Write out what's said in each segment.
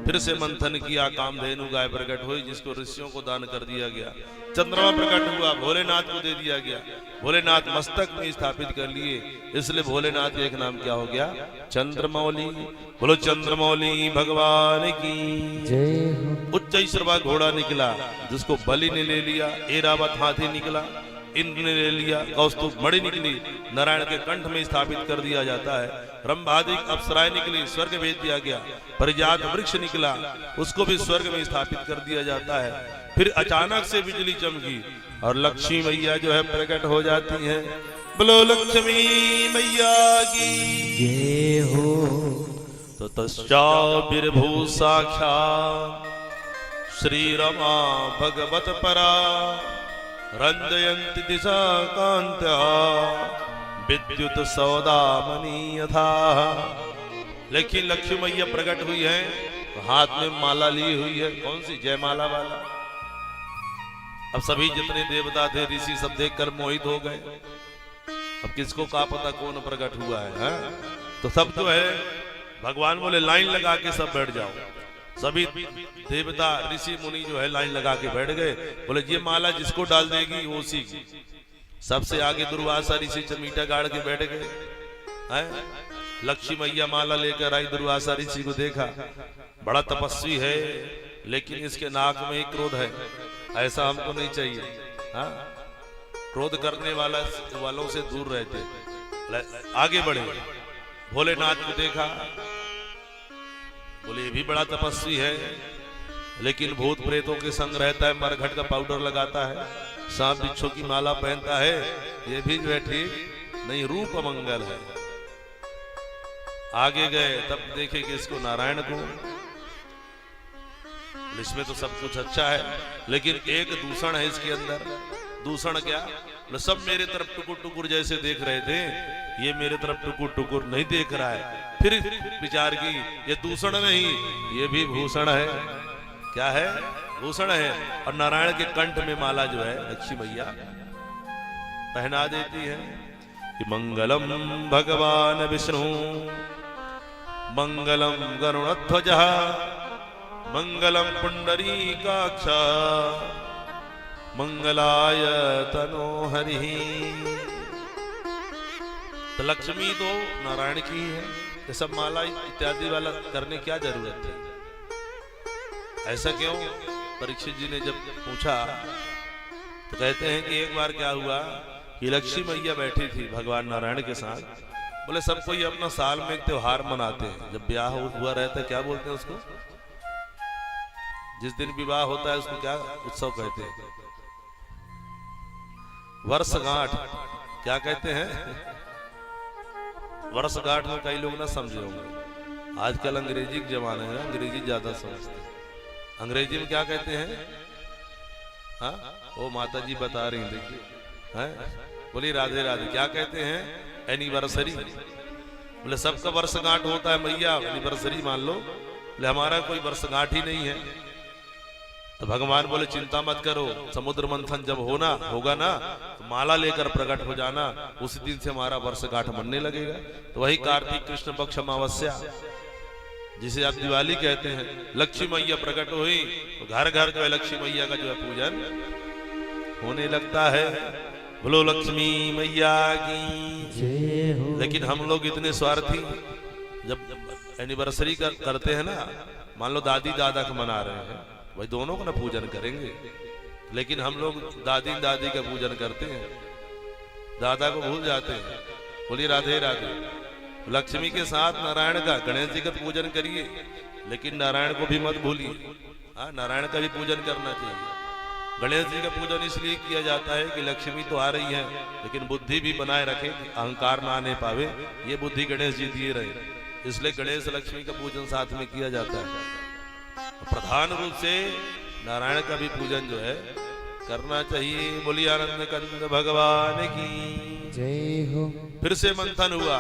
फिर से मंथन किया, कामधेनु गाय प्रकट हुई जिसको ऋषियों को दान कर दिया गया। चंद्रमा प्रकट हुआ, भोलेनाथ को दे दिया गया। भोलेनाथ मस्तक में स्थापित कर लिए, इसलिए भोलेनाथ का एक नाम क्या हो गया? चंद्रमौली। बोलो चंद्रमौली भगवान की जय। उच्चैश्रवा घोड़ा निकला जिसको बलि ने ले लिया, ऐरावत हाथी निकला, इंद्र ने ले लिया, कौस्तुभ मणि निकली, नारायण के कंठ में स्थापित कर दिया जाता है। रंभादिक अप्सराएं निकली, स्वर्ग भेज दिया गया। परिजात वृक्ष निकला, उसको भी स्वर्ग में स्थापित कर दिया जाता है। फिर अचानक से बिजली चमकी और लक्ष्मी मैया जो है प्रकट हो जाती है। बोलो लक्ष्मी मैया की जय हो। तो तस्याभिर्भू साक्षात् श्री रमा भगवत परा रंजयन्ति दिशा कांत्या विद्युत सौदामणि यथा। लेकिन लक्ष्मी मैया प्रकट हुई है, हाथ में माला ली हुई है। कौन सी? जयमाला वाला। अब सभी जितने देवता थे, ऋषि सब देखकर मोहित हो गए। अब किसको क्या पता कौन प्रकट हुआ है? तो सब जो है भगवान बोले लाइन लगा के सब बैठ जाओ। सभी देवता ऋषि मुनि जो है लाइन लगा के बैठ गए। बोले ये माला जिसको डाल देगी वो उसी की। सबसे आगे दुर्वासा ऋषि चमीटा गाड़ के बैठ गए हैं। लक्ष्मी मैया माला लेकर आई, दुर्वासा ऋषि को देखा, बड़ा तपस्वी है लेकिन इसके नाक में ही क्रोध है, ऐसा हमको नहीं चाहिए। हाँ, क्रोध करने वालों से दूर रहते। आगे बढ़े, भोलेनाथ को देखा, बोले ये भी बड़ा तपस्वी है लेकिन भूत प्रेतों के संग रहता है, मरघट का पाउडर लगाता है, सांप बिच्छू की माला पहनता है, ये भी जो है ठीक नहीं, रूप अमंगल है। आगे गए तब देखे कि इसको नारायण को, इसमें तो सब कुछ अच्छा है लेकिन एक दूषण है इसके अंदर। दूषण क्या? सब मेरे तरफ टुकुर टुकुर जैसे देख रहे थे, ये मेरे तरफ टुकुर टुकुर नहीं देख रहा है। फिर विचार की ये दूषण नहीं, ये भी भूषण है। क्या है? भूषण है। और नारायण के कंठ में माला जो है लक्ष्मी मैया पहना देती है कि मंगलम भगवान विष्णु मंगलम गरुणध्वजः मंगलम पुंडरीकाक्ष मंगलाय तनोहरि। तो लक्ष्मी तो नारायण की है, ये सब माला इत्यादि वाला करने क्या जरूरत है? ऐसा क्यों? परीक्षित जी ने जब पूछा तो कहते हैं कि एक बार क्या हुआ कि लक्ष्मी मैया बैठी थी भगवान नारायण के साथ। बोले सब कोई अपना साल में एक त्योहार मनाते हैं, जब ब्याह हुआ रहता है क्या बोलते हैं उसको? जिस दिन विवाह होता है उसको क्या उत्सव कहते हैं? वर्षगांठ। क्या कहते हैं? वर्षगांठ में कई लोग ना समझे होंगे, आजकल अंग्रेजी के जमाने है, अंग्रेजी ज्यादा समझते हैं। अंग्रेजी में क्या कहते हैं? हाँ, वो माता जी बता रही देखिए हैं। बोली राधे राधे। क्या कहते हैं? एनिवर्सरी। बोले सबका वर्षगांठ होता है मैया, एनिवर्सरी मान लो। बोले हमारा कोई वर्षगांठ ही नहीं है। तो भगवान बोले चिंता मत करो, समुद्र मंथन जब होगा ना तो माला लेकर प्रकट हो जाना, उसी दिन से हमारा वर्षगांठ मनने लगेगा। तो वही कार्तिक कृष्ण पक्ष अमावस्या जिसे आप दिवाली कहते हैं, लक्ष्मी मैया प्रकट हुई तो घर घर जो है लक्ष्मी मैया का जो है पूजन होने लगता है। बोलो लक्ष्मी मैया की जय हो। लेकिन हम लोग इतने स्वार्थी, जब एनिवर्सरी करते हैं ना, मान लो दादी दादा का मना रहे हैं, भाई दोनों को ना पूजन करेंगे, लेकिन हम लोग दादी दादी का पूजन करते हैं, दादा को भूल जाते हैं। बोलिए राधे राधे। लक्ष्मी के साथ नारायण का, गणेश जी का पूजन करिए लेकिन नारायण को भी मत भूलिए। नारायण का भी पूजन करना चाहिए। गणेश जी का पूजन इसलिए किया जाता है कि लक्ष्मी तो आ रही है लेकिन बुद्धि भी बनाए रखे, अहंकार ना आने पावे, ये बुद्धि गणेश जी दिए रहे, इसलिए गणेश लक्ष्मी का पूजन साथ में किया जाता है। प्रधान रूप से नारायण का भी पूजन जो है करना चाहिए। बोलिए आनंद कंद भगवान की जय हो। फिर से मंथन हुआ,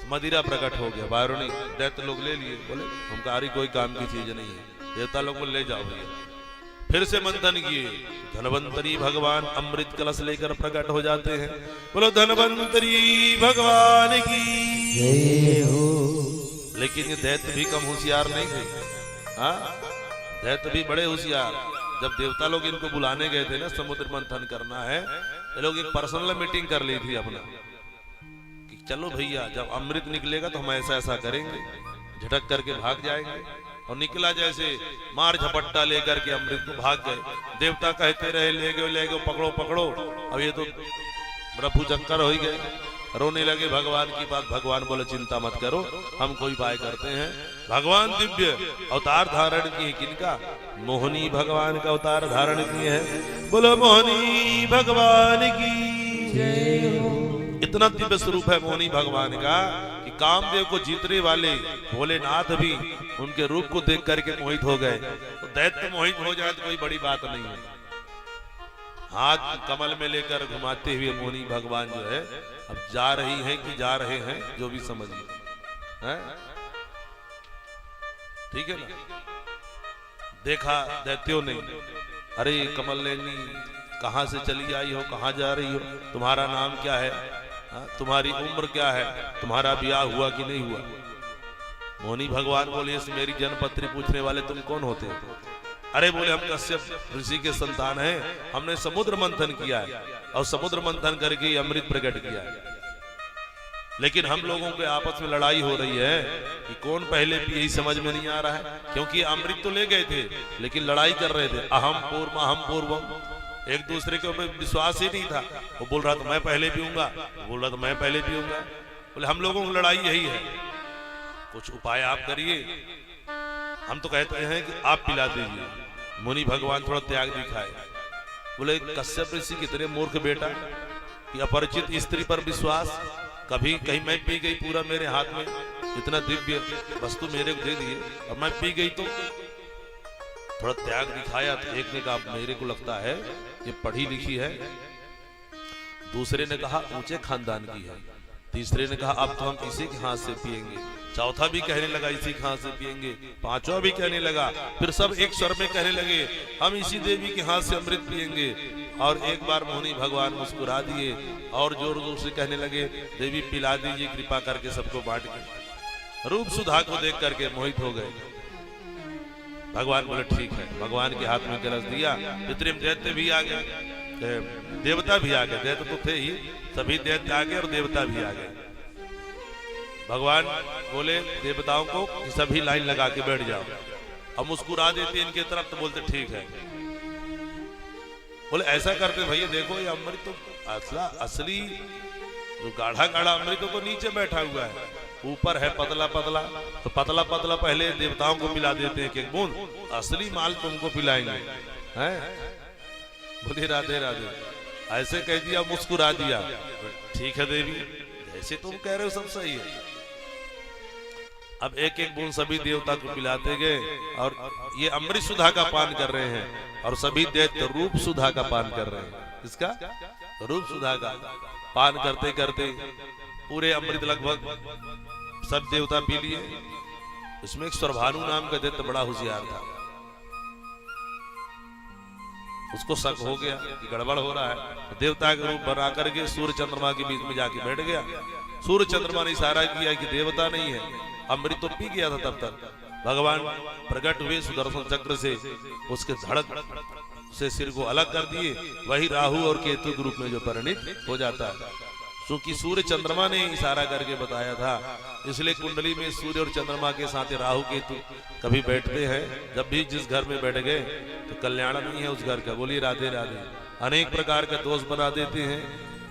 मदिरा प्रकट हो गया, बारूणी दैत्य लोग ले लिए। बोले हमारी कोई काम की चीज नहीं है, देवता लोग ले जाओ भैया। फिर से मंथन किए, धनवंतरी भगवान अमृत कलश लेकर प्रकट हो जाते हैं। बोलो धनवंतरी भगवान की जय हो। लेकिन ये दैत्य भी कम होशियार नहीं थे। हाँ, दैत्य भी बड़े होशियार। जब देवता लोग इनको बुलाने गए थे ना, समुद्र मंथन करना है, ये लोग एक पर्सनल मीटिंग कर ली थी अपना कि चलो भैया जब अमृत निकलेगा तो हम ऐसा ऐसा करेंगे, झटक करके भाग जाएंगे। और निकला जैसे मार झपट्टा लेकर के अमृत को भाग गए। देवता कहते रहे ले गए पकड़ो पकड़ो। अब ये तो रफू चक्कर हो ही गए, रोने लगे भगवान की बात। भगवान बोले चिंता मत करो, हम कोई उपाय करते हैं। भगवान दिव्य अवतार धारण किए, किनका? मोहिनी भगवान का अवतार धारण किए हैं। बोलो मोहिनी भगवान की जय हो। इतना दिव्य स्वरूप है मोहिनी भगवान का कि कामदेव को जीतने वाले भोलेनाथ भी उनके रूप को देख करके मोहित हो गए। तो दैत्य मोहित हो जाए तो कोई बड़ी बात नहीं है। हाथ कमल में लेकर घुमाते हुए मोहिनी भगवान जो है अब जा रही हैं कि जा रहे हैं, जो भी समझिए, हैं? ठीक है ना। देखा दैत्यों ने, अरे कमल लेनी कहां से चली आई हो, कहां जा रही हो, तुम्हारा नाम क्या है, तुम्हारी उम्र क्या है, तुम्हारा ब्याह हुआ कि नहीं हुआ? मोहिनी भगवान बोले इस मेरी जन्मपत्री पूछने वाले तुम कौन होते हो? अरे बोले हम कश्यप ऋषि के संतान हैं, हमने समुद्र मंथन किया है और समुद्र मंथन करके अमृत प्रकट किया है। लेकिन हम लोगों के आपस में लड़ाई हो रही है कि कौन पहले भी, यही समझ में नहीं आ रहा है। क्योंकि अमृत तो ले गए थे लेकिन लड़ाई कर रहे थे, अहम पूर्वम। एक दूसरे के ऊपर विश्वास ही नहीं था। वो बोल रहा था मैं पहले पीऊंगा, बोल रहा था मैं पहले पीऊंगा। बोले हम लोगों की लड़ाई यही है, कुछ उपाय आप करिए। हम तो कहते हैं कि आप पिला दीजिए। मुनि भगवान थोड़ा त्याग दिखाए। बोले कश्यप ऋषि कितने मूर्ख बेटा कि अपरिचित स्त्री पर विश्वास। कभी कहीं मैं पी गई, पूरा मेरे हाथ में इतना दिव्य वस्तु मेरे को दे दिए और मैं पी गई तो थोड़ा त्याग दिखाया। तो एक ने कहा मेरे को लगता है ये पढ़ी लिखी है, दूसरे ने कहा ऊंचे खानदान की है, तीसरे ने कहा अब तो हम इसी के हाथ से पिएंगे, चौथा भी कहने लगा इसी के हाथ से पिएंगे, पांचवा भी कहने लगा। फिर सब एक स्वर में कहने लगे हम इसी देवी के हाथ से अमृत पिएंगे। और एक बार मोहिनी भगवान मुस्कुरा दिए और जोर जोर से कहने लगे देवी पिला दीजिए कृपा करके, सबको बांट के। रूप सुधा को देख करके मोहित हो गए। भगवान बोले ठीक है। भगवान के हाथ में कलश दिया, पितृम दैत्य भी आ गए, देवता भी आ गए। दैत्य तो थे ही, सभी दैत्य आ गए और देवता भी आ गए। भगवान बोले देवताओं को कि सभी लाइन लगा के बैठ जाओ। अब मुस्कुरा देते इनके तरफ तो बोलते ठीक है। बोले ऐसा करते भैया देखो ये अमृत तो असली जो गाढ़ा गाढ़ा अमृत तो नीचे बैठा हुआ है, ऊपर है पतला पतला। तो पतला पतला पहले देवताओं को पिला देते हैं एक बूंद, असली माल तुमको पिलाएंगे, हैं? बोले राधे राधे। ऐसे कह दिया, मुस्कुरा दिया। ठीक है देवी, जैसे तुम कह रहे हो सब सही है। अब एक एक बूंद सभी देवता को पिलाते गए और ये अमृत सुधा का पान कर रहे हैं और सभी दैत्य रूप सुधा का पान कर रहे हैं। इसका रूप सुधा का पान करते करते पूरे अमृत लगभग सब देवता पी लिए। इसमें एक स्वरभानु नाम का दैत्य बड़ा होशियार था। उसको शक हो गया कि गड़बड़ हो रहा है। देवता के रूप बना करके सूर्य चंद्रमा के बीच में जाके बैठ गया। सूर्य चंद्रमा ने इशारा किया कि देवता नहीं है, अमृत तो पी गया था। तब तक भगवान प्रकट हुए सुदर्शन चक्र से, उसके धड़क से सिर को अलग कर दिए। वही राहु और केतु के रूप में जो परिणित हो जाता है। क्योंकि सूर्य चंद्रमा ने इशारा करके बताया था, इसलिए कुंडली में सूर्य और चंद्रमा के साथ राहु केतु कभी बैठते हैं। जब भी जिस घर में बैठ गए तो कल्याण नहीं है उस घर का। बोलिए राधे राधे। अनेक प्रकार का दोष बना देते हैं,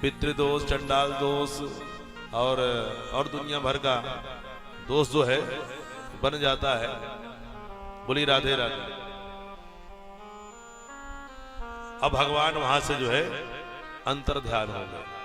पितृदोष, चंडाल दोष और दुनिया भर का दोष जो है बन जाता है। बोली राधे राधे। अब भगवान वहां से जो है अंतर ध्यान हो गए।